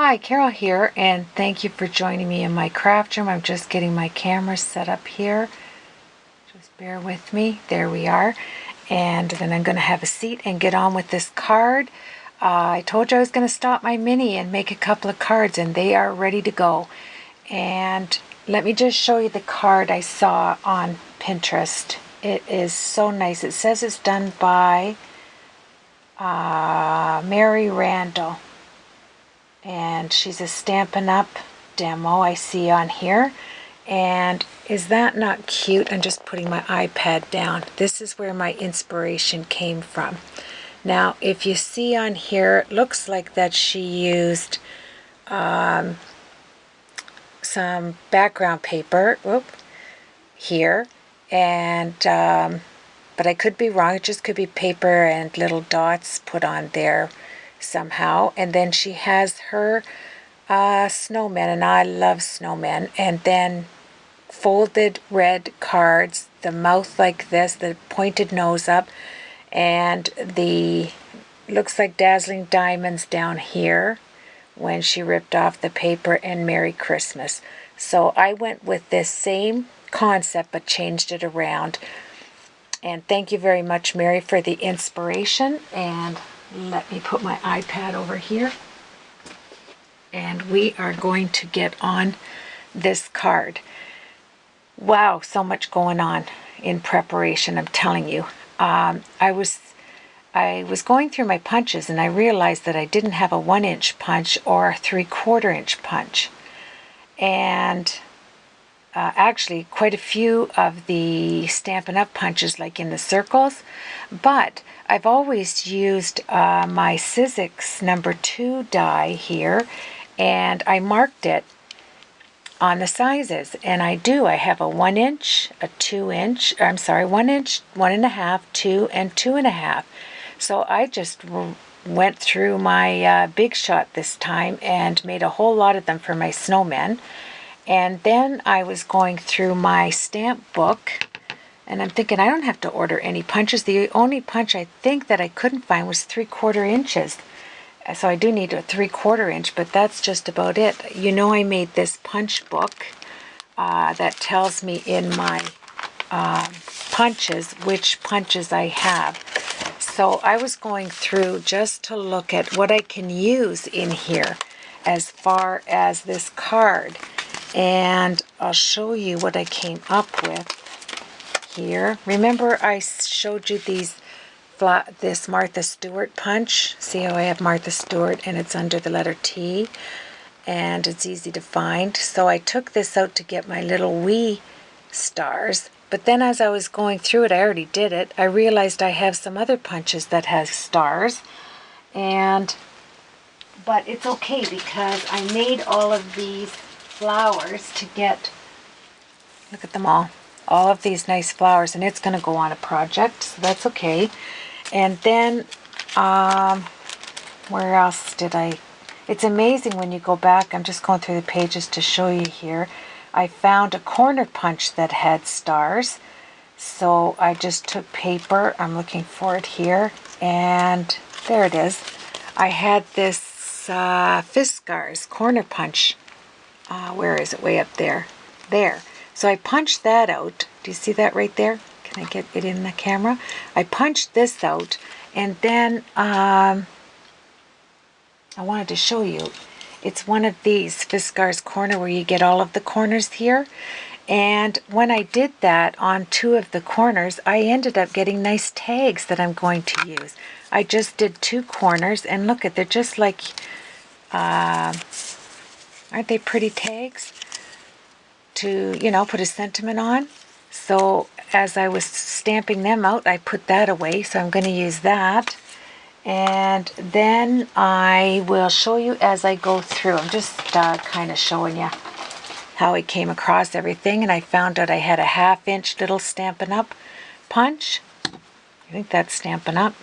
Hi, Carol here, and thank you for joining me in my craft room. I'm just getting my camera set up here. Just bear with me. There we are. And then I'm going to have a seat and get on with this card. I told you I was going to stop my mini and make a couple of cards, and they are ready to go. And let me just show you the card I saw on Pinterest. It is so nice. It says it's done by Mary Randall. And she's a Stampin' Up! Demo I see on here. And is that not cute? I'm just putting my iPad down. This is where my inspiration came from. Now, if you see on here, it looks like that she used some background paper here, and but I could be wrong. It just could be paper and little dots put on there somehow. And then she has her snowmen, and I love snowmen, and then folded red cards, the mouth like this, the pointed nose up, and the looks like dazzling diamonds down here when she ripped off the paper, and Merry Christmas. So I went with this same concept but changed it around. And thank you very much, Mary, for the inspiration. And let me put my iPad over here. And we are going to get on this card. Wow, so much going on in preparation, I'm telling you. I was going through my punches, and I realized that I didn't have a 1-inch punch or a 3/4 inch punch. And actually quite a few of the Stampin' Up! Punches, like in the circles, but I've always used my Sizzix number 2 die here, and I marked it on the sizes, and I have a 1-inch, a 2-inch, 1-inch, 1.5, 2, and 2.5. So I just went through my Big Shot this time and made a whole lot of them for my snowmen. And then I was going through my stamp book, and I'm thinking I don't have to order any punches. The only punch I think that I couldn't find was 3/4 inches. So I do need a 3/4 inch, but that's just about it. You know, I made this punch book that tells me in my punches which punches I have. So I was going through just to look at what I can use in here as far as this card. And I'll show you what I came up with here. Remember I showed you this Martha Stewart punch? See how I have Martha Stewart and it's under the letter T, and it's easy to find. So I took this out to get my little wee stars, but then as I was going through it, I already did it, I realized I have some other punches that has stars, but it's okay because I made all of these flowers to get, look at them all of these nice flowers, and it's going to go on a project, so that's okay. And then where else did it's amazing when you go back, I'm just going through the pages to show you here. I found a corner punch that had stars, so I just took paper, I'm looking for it here, and there it is. I had this Fiskars corner punch. Where is it? Way up there. There. So I punched that out. Do you see that right there? Can I get it in the camera? I punched this out, and then I wanted to show you. It's one of these Fiskars corner where you get all of the corners here. And when I did that on 2 of the corners, I ended up getting nice tags that I'm going to use. I just did 2 corners, and look at, they're just like aren't they pretty tags to, you know, put a sentiment on? So as I was stamping them out, I put that away, so I'm going to use that. And then I will show you as I go through. I'm just kind of showing you how I came across everything, and I found out I had a 1/2 inch little Stampin' Up! Punch. I think that's Stampin' Up.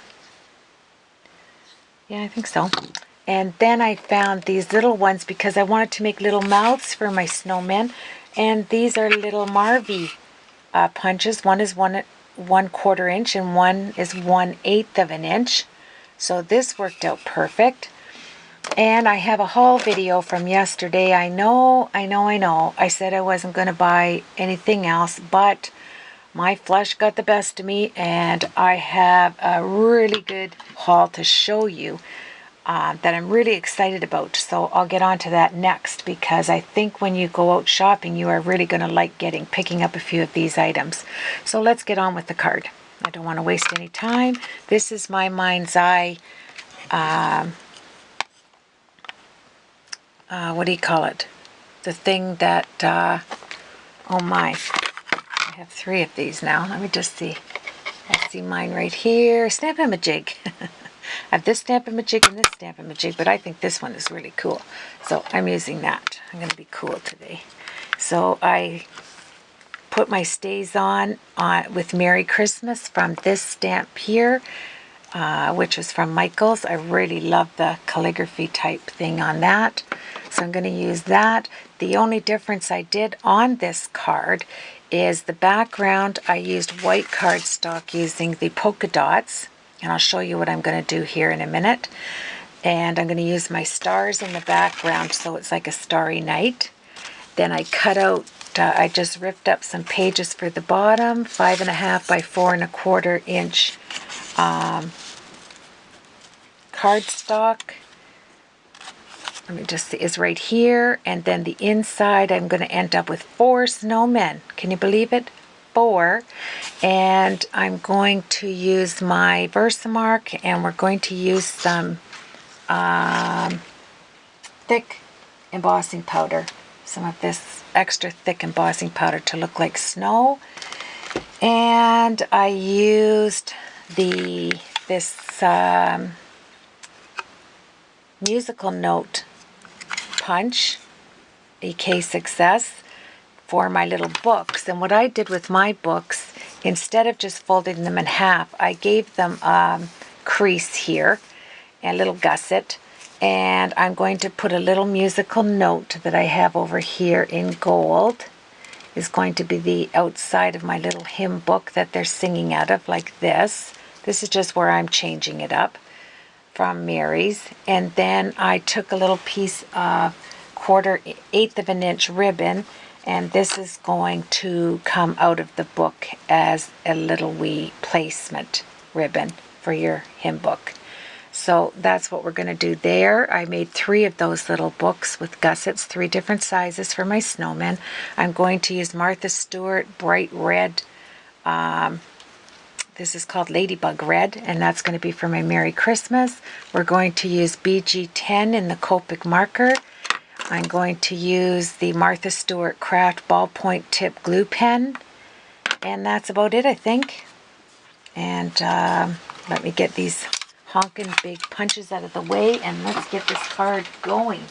Yeah, I think so. And then I found these little ones because I wanted to make little mouths for my snowmen. And these are little Marvy punches. One is 1/4 inch and one is 1/8 of an inch. So this worked out perfect. And I have a haul video from yesterday. I know. I said I wasn't going to buy anything else, but my flesh got the best of me, and I have a really good haul to show you that I'm really excited about. So I'll get on to that next, because I think when you go out shopping, you are really going to like picking up a few of these items. So let's get on with the card. I don't want to waste any time. This is my mind's eye. What do you call it? The thing that, oh my, I have 3 of these now. Let me just see. I see mine right here. Stamp-a-majig. I have this Stamp-a-majig and this Stamp-a-majig, but I think this one is really cool. So I'm using that. I'm going to be cool today. So I put my stays on with Merry Christmas from this stamp here, which is from Michael's. I really love the calligraphy type thing on that. So I'm going to use that. The only difference I did on this card is the background. I used white cardstock using the polka dots. And I'll show you what I'm going to do here in a minute. And I'm going to use my stars in the background so it's like a starry night. Then I cut out, I just ripped up some pages for the bottom, 5.5 by 4.25 inch cardstock. Let me just see, is right here. And then the inside, I'm going to end up with 4 snowmen. Can you believe it? 4. And I'm going to use my Versamark, and we're going to use some thick embossing powder. Some of this extra thick embossing powder to look like snow. And I used this musical note punch, EK Success, for my little books. And what I did with my books, instead of just folding them in half, I gave them a crease here and a little gusset. And I'm going to put a little musical note that I have over here in gold. Is going to be the outside of my little hymn book that they're singing out of, like this. This is just where I'm changing it up from Mary's. And then I took a little piece of 1/4 of an inch ribbon, and this is going to come out of the book as a little wee placement ribbon for your hymn book. So that's what we're going to do there. I made 3 of those little books with gussets, 3 different sizes for my snowmen. I'm going to use Martha Stewart bright red. This is called Ladybug Red, and that's going to be for my Merry Christmas. We're going to use BG10 in the Copic marker. I'm going to use the Martha Stewart Craft ballpoint tip glue pen. And that's about it, I think. And let me get these honking big punches out of the way, and let's get this card going.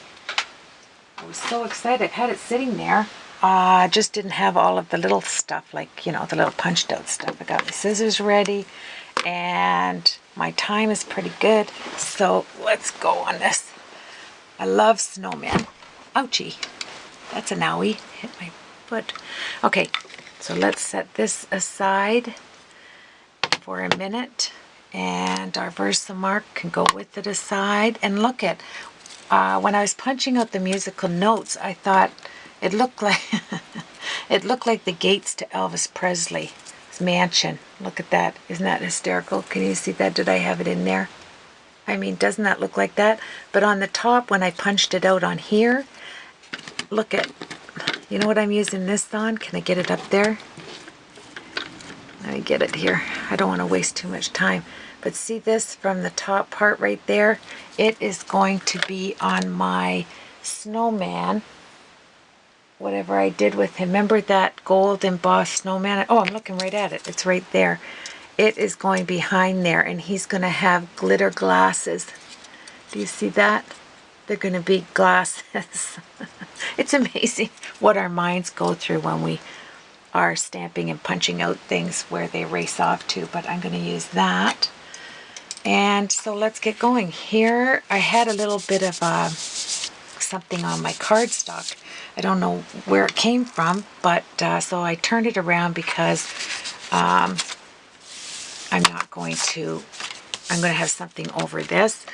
I was so excited. I've had it sitting there. Just didn't have all of the little stuff, like, you know, the little punched out stuff. I got my scissors ready, and my time is pretty good. So let's go on this. I love snowmen. Ouchie. That's an owie. Hit my foot. Okay, so let's set this aside for a minute. And our Versamark can go with it aside. And look at, when I was punching out the musical notes, I thought it looked like it looked like the gates to Elvis Presley's mansion. Look at that. Isn't that hysterical? Can you see that? Did I have it in there? I mean, doesn't that look like that? But on the top, when I punched it out on here, look at, you know what I'm using this on? Can I get it up there? Let me get it here. I don't want to waste too much time. But see this from the top part right there? It is going to be on my snowman, whatever I did with him. Remember that gold embossed snowman? Oh, I'm looking right at it. It's right there. It is going behind there, and he's going to have glitter glasses. Do you see that? They're going to be glasses. It's amazing what our minds go through when we are stamping and punching out things where they race off to, but I'm going to use that. And so let's get going. Here I had a little bit of something on my cardstock. I don't know where it came from, but so I turned it around because I'm going to have something over this.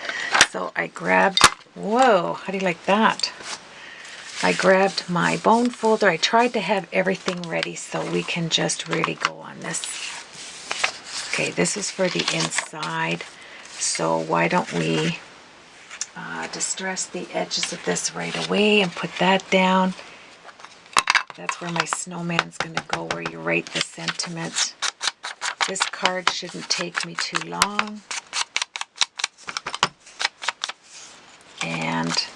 So I grabbed Whoa, how do you like that? I grabbed my bone folder. I tried to have everything ready so we can just really go on this. Okay, this is for the inside. So why don't we distress the edges of this right away and put that down. That's where my snowman's going to go, where you write the sentiment. This card shouldn't take me too long. And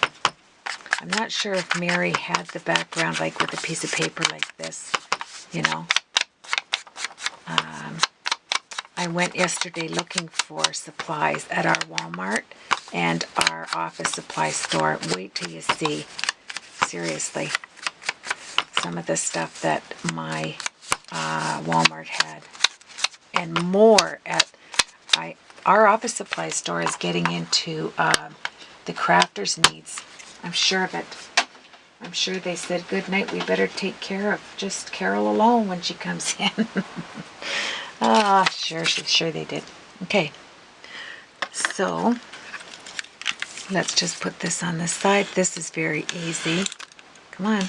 I'm not sure if Mary had the background like with a piece of paper like this, you know. I went yesterday looking for supplies at our Walmart and our office supply store. Wait till you see, seriously, some of the stuff that my Walmart had. And more at our office supply store is getting into the crafters' needs. I'm sure of it. I'm sure they said, good night, we better take care of just Carol alone when she comes in. Sure they did. Okay, so let's just put this on the side. This is very easy. Come on.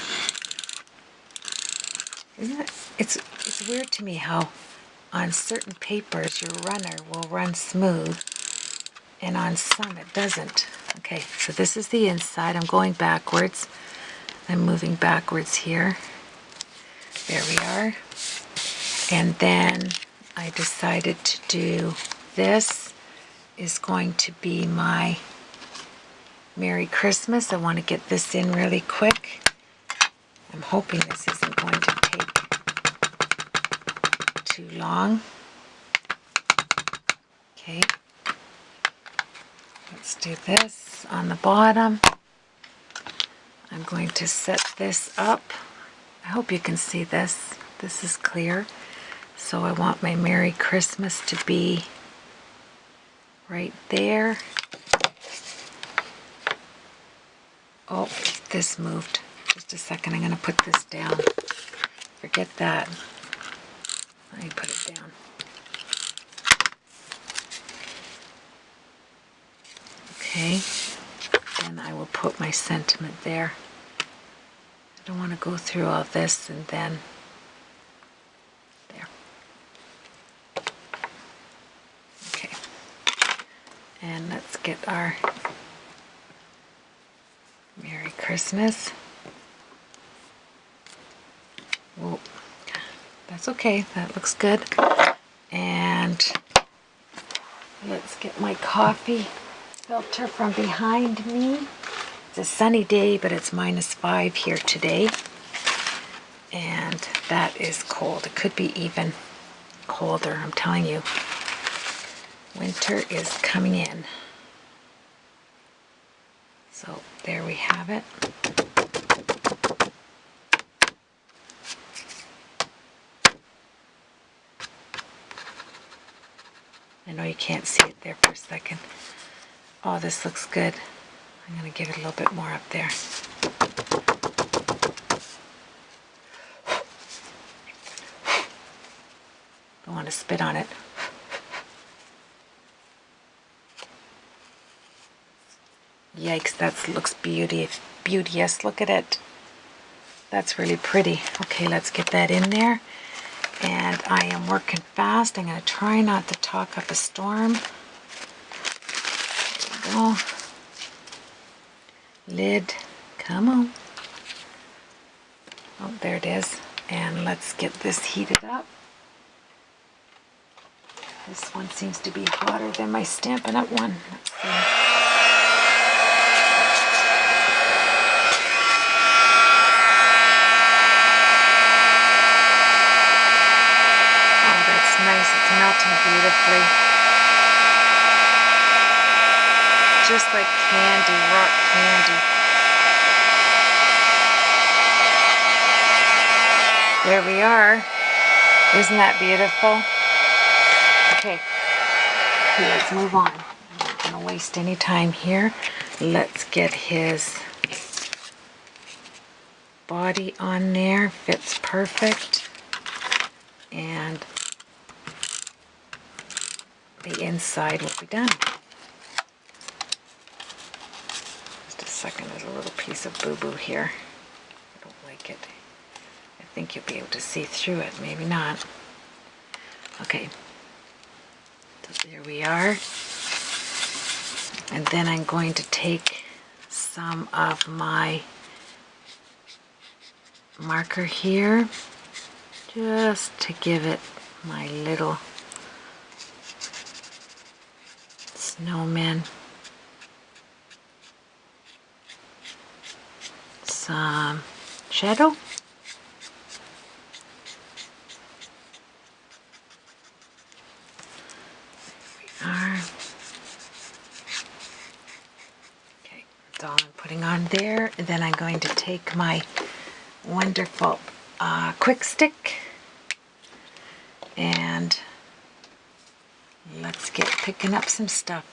Isn't it? It's weird to me how on certain papers your runner will run smooth and on some it doesn't. Okay, so this is the inside. I'm going backwards. I'm moving backwards here. There we are. And then I decided to do this is going to be my Merry Christmas. I want to get this in really quick. I'm hoping this isn't going to take too long. Okay. Let's do this on the bottom. I'm going to set this up. I hope you can see this. This is clear. So I want my Merry Christmas to be right there. Oh, this moved. Just a second, I'm going to put this down. Forget that. Let me put it down. Okay, then I will put my sentiment there. I don't want to go through all this and then there. Okay, and let's get our Merry Christmas. Whoa, that's okay, that looks good. And let's get my coffee filter from behind me. It's a sunny day, but it's -5 here today. And that is cold. It could be even colder, I'm telling you. Winter is coming in. So there we have it. I know you can't see it there for a second. Oh, this looks good. I'm going to give it a little bit more up there. Don't want to spit on it. Yikes, that looks beauteous. Look at it. That's really pretty. Okay, let's get that in there. And I am working fast. I'm going to try not to talk up a storm. There we go. Lid, come on. Oh, there it is. And let's get this heated up. This one seems to be hotter than my Stampin' Up! One. Let's see. Oh, that's nice. It's melting beautifully. Just like candy, rock candy. There we are. Isn't that beautiful? Okay, let's move on. I'm not going to waste any time here. Let's get his body on there. Fits perfect. And the inside will be done. second. There's a little piece of boo-boo here. I don't like it. I think you'll be able to see through it. Maybe not. Okay. So there we are. And then I'm going to take some of my marker here just to give it my little snowman some shadow. There we are. Okay, that's all I'm putting on there. And then I'm going to take my wonderful quick stick and let's get picking up some stuff.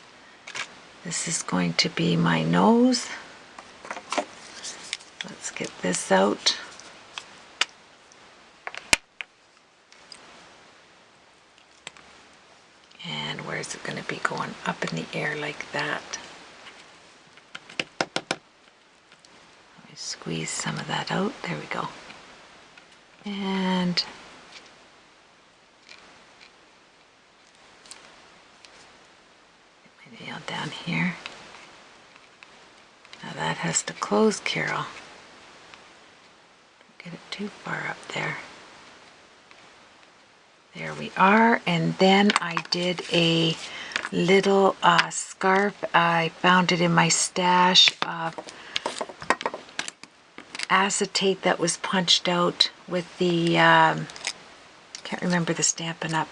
This is going to be my nose. Let's get this out. And where's it going to be? Going up in the air like that. Let me squeeze some of that out. There we go. And get my nail down here. Now that has to close, Carol. Don't get it too far up there. There we are. And then I did a little scarf. I found it in my stash of acetate that was punched out with the, can't remember the Stampin' Up!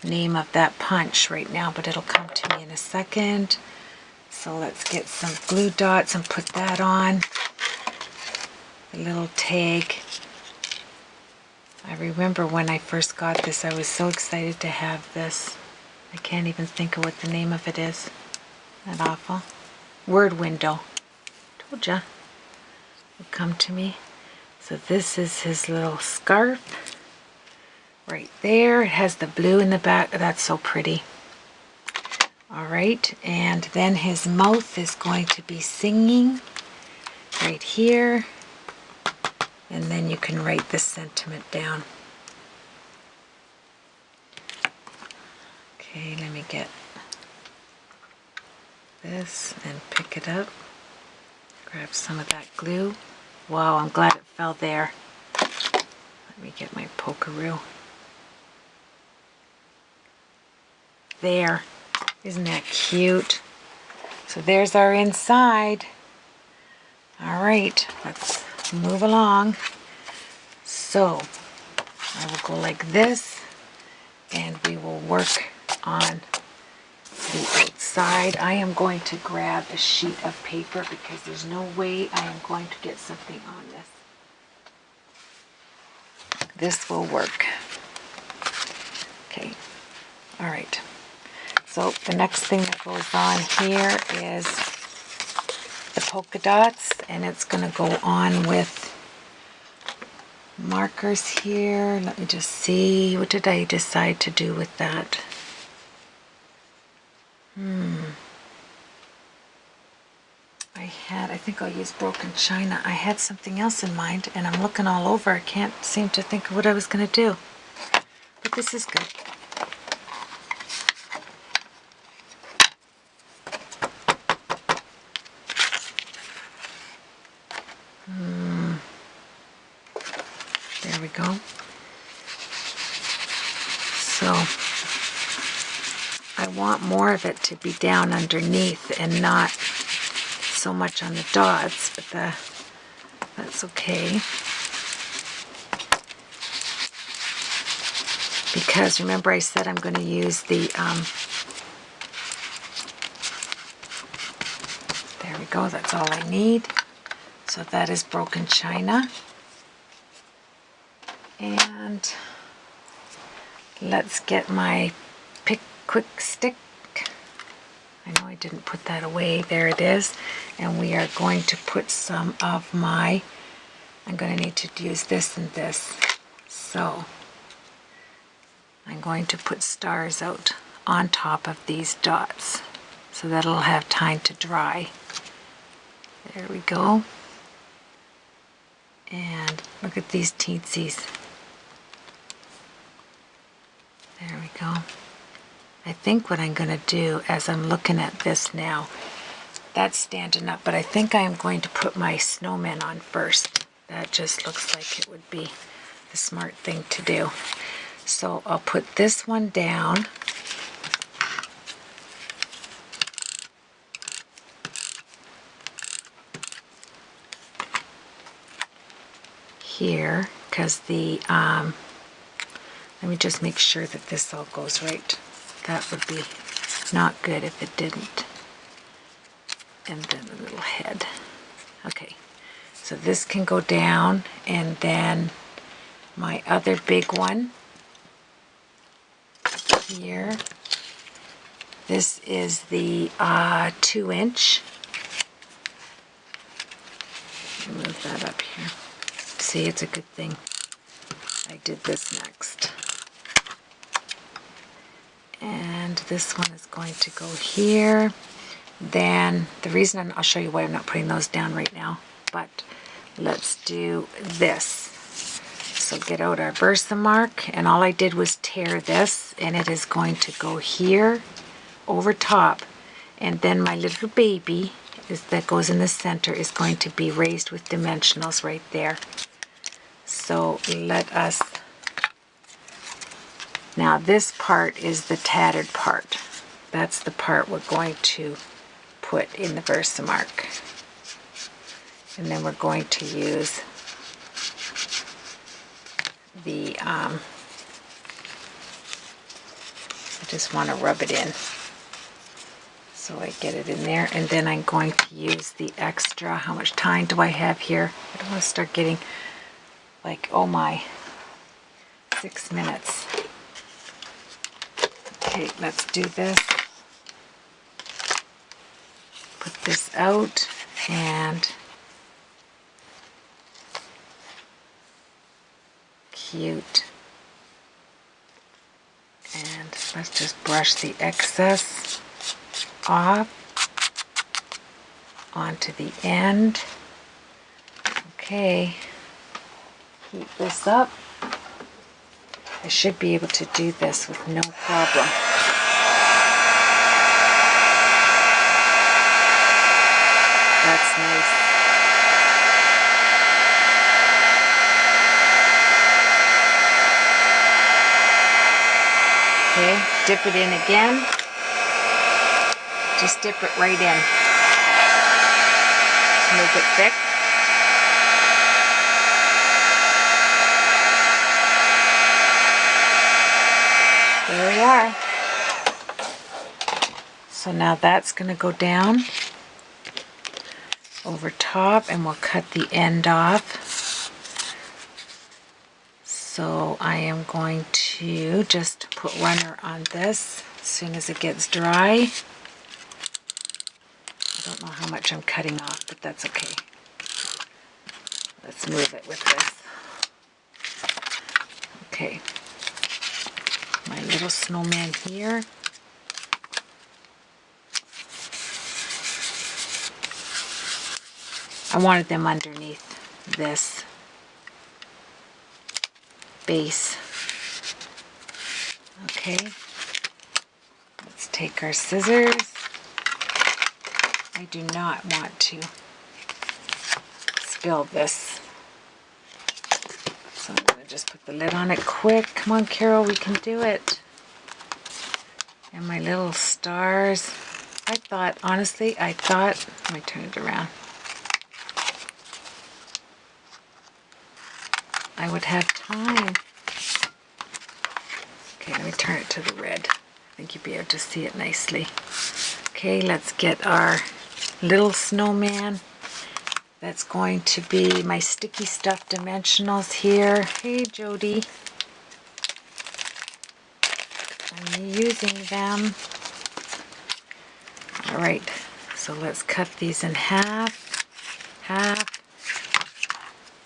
Name of that punch right now, but it'll come to me in a second. So let's get some glue dots and put that on. A little tag. I remember when I first got this, I was so excited to have this. I can't even think of what the name of it is. Isn't that awful? Word window. Told ya. Would come to me. So this is his little scarf. Right there. It has the blue in the back. That's so pretty. Alright, and then his mouth is going to be singing right here. And then you can write the sentiment down. Okay, let me get this and pick it up. Grab some of that glue. Wow, I'm glad it fell there. Let me get my pokeroo. There. Isn't that cute? So there's our inside. Alright, let's move along. So I will go like this and we will work on the outside. I am going to grab a sheet of paper because there's no way I am going to get something on this. This will work. Okay, alright. So the next thing that goes on here is the polka dots, and it's going to go on with markers here. Let me just see, what did I decide to do with that? I think I'll use broken china. I had something else in mind and I'm looking all over. I can't seem to think of what I was going to do. But this is good. There we go. So I want more of it to be down underneath and not so much on the dots, but that's okay. Because remember I said I'm going to use the, there we go, that's all I need. So that is broken china. And let's get my quick stick. I know I didn't put that away. There it is. And we are going to put some of my, I'm going to need to use this and this. So I'm going to put stars out on top of these dots so that it'll have time to dry. There we go. And look at these teensies. There we go. I think what I'm going to do as I'm looking at this now, that's standing up, but I think I'm going to put my snowmen on first. That just looks like it would be the smart thing to do. So I'll put this one down. Here, because the, let me just make sure that this all goes right. That would be not good if it didn't. And then the little head. Okay, so this can go down, and then my other big one here. This is the 2-inch. Move that up here. See, it's a good thing I did this next. And this one is going to go here. Then the reason I'll show you why I'm not putting those down right now, but let's do this. So get out our Versamark, and all I did was tear this, and it is going to go here over top, and then my little baby that goes in the center is going to be raised with dimensionals right there. So let us, now this part is the tattered part. That's the part we're going to put in the Versamark. And then we're going to use the, I just want to rub it in so I get it in there. And then I'm going to use the extra, how much time do I have here? I don't want to start getting like, oh my, 6 minutes. Okay, let's do this. Put this out, and cute. And let's just brush the excess off onto the end. Okay, heat this up. I should be able to do this with no problem. That's nice. Okay, dip it in again. Just dip it right in. To make it thick. There we are. So now that's going to go down over top, and we'll cut the end off. So I am going to just put runner on this as soon as it gets dry. I don't know how much I'm cutting off, but that's okay. Let's move it with this. Okay. My little snowman here. I wanted them underneath this base. Okay, let's take our scissors. I do not want to spill this, so I'm going to just put the lid on it quick. Come on, Carol, we can do it. And my little stars. I thought, honestly, let me turn it around. I would have time. Okay, let me turn it to the red. I think you'll be able to see it nicely. Okay, let's get our little snowman. That's going to be my sticky stuff dimensionals here. Hey, Jody. I'm using them. All right, so let's cut these in half,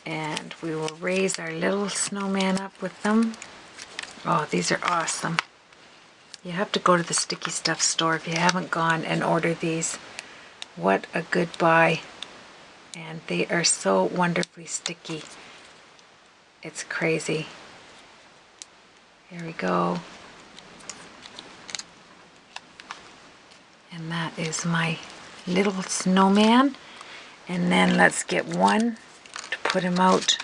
and we will raise our little snowman up with them. Oh, these are awesome. You have to go to the sticky stuff store if you haven't gone and order these. What a good buy. and they are so wonderfully sticky. It's crazy. Here we go. And that is my little snowman. And then let's get one to put him out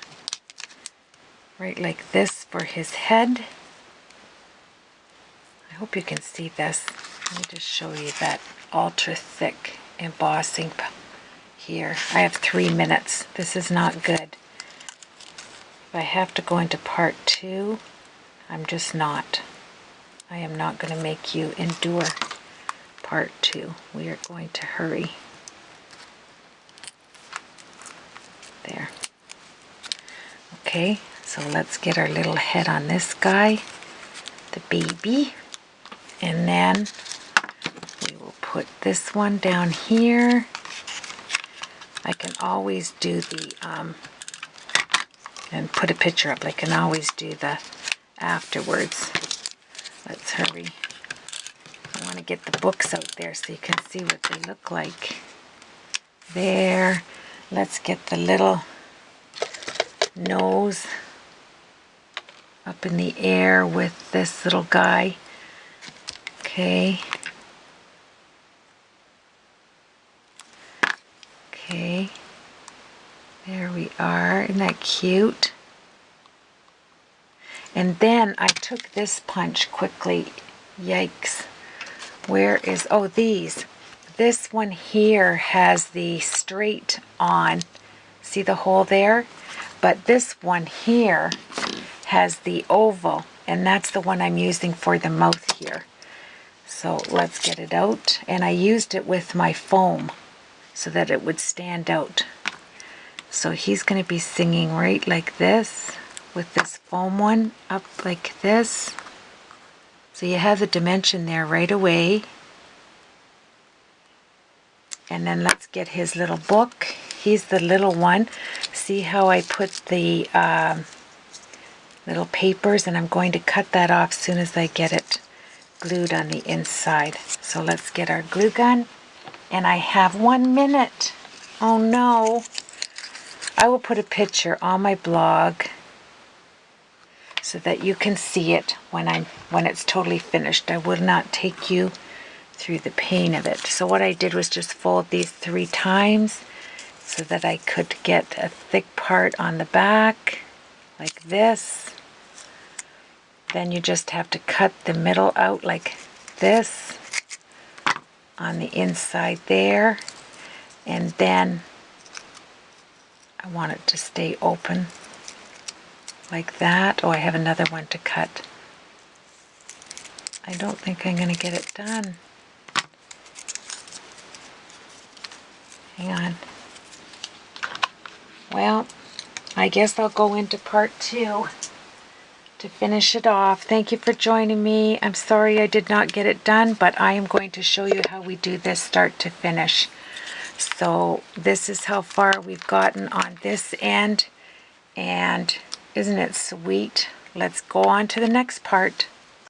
right like this for his head. I hope you can see this. Let me just show you that ultra thick embossing here. I have 3 minutes. This is not good. If I have to go into part 2, I'm just not. I am not going to make you endure part 2. We are going to hurry. There. Okay, so let's get our little head on this guy, the baby, and then we will put this one down here. I can always do the, and put a picture up, I can always do the afterwards. Let's hurry. I want to get the books out there so you can see what they look like. There. Let's get the little nose up in the air with this little guy. Okay. Okay. There we are. Isn't that cute? And then I took this punch quickly. Yikes. Where is, oh, these. This one here has the straight on. See the hole there? But this one here has the oval, and that's the one I'm using for the mouth here. So let's get it out. And I used it with my foam so that it would stand out. So he's going to be singing right like this with this foam one up like this. So you have the dimension there right away. And then let's get his little book. He's the little one. See how I put the little papers, and I'm going to cut that off as soon as I get it glued on the inside. So let's get our glue gun. And I have 1 minute. Oh no. I will put a picture on my blog so that you can see it when it's totally finished. I will not take you through the pain of it. So what I did was just fold these 3 times so that I could get a thick part on the back like this. Then you just have to cut the middle out like this on the inside there, and then I want it to stay open like that. Oh, I have another one to cut. I don't think I'm going to get it done. Hang on. Well, I guess I'll go into part 2 to finish it off. Thank you for joining me. I'm sorry I did not get it done, but I am going to show you how we do this start to finish. So this is how far we've gotten on this end, and isn't it sweet? Let's go on to the next part.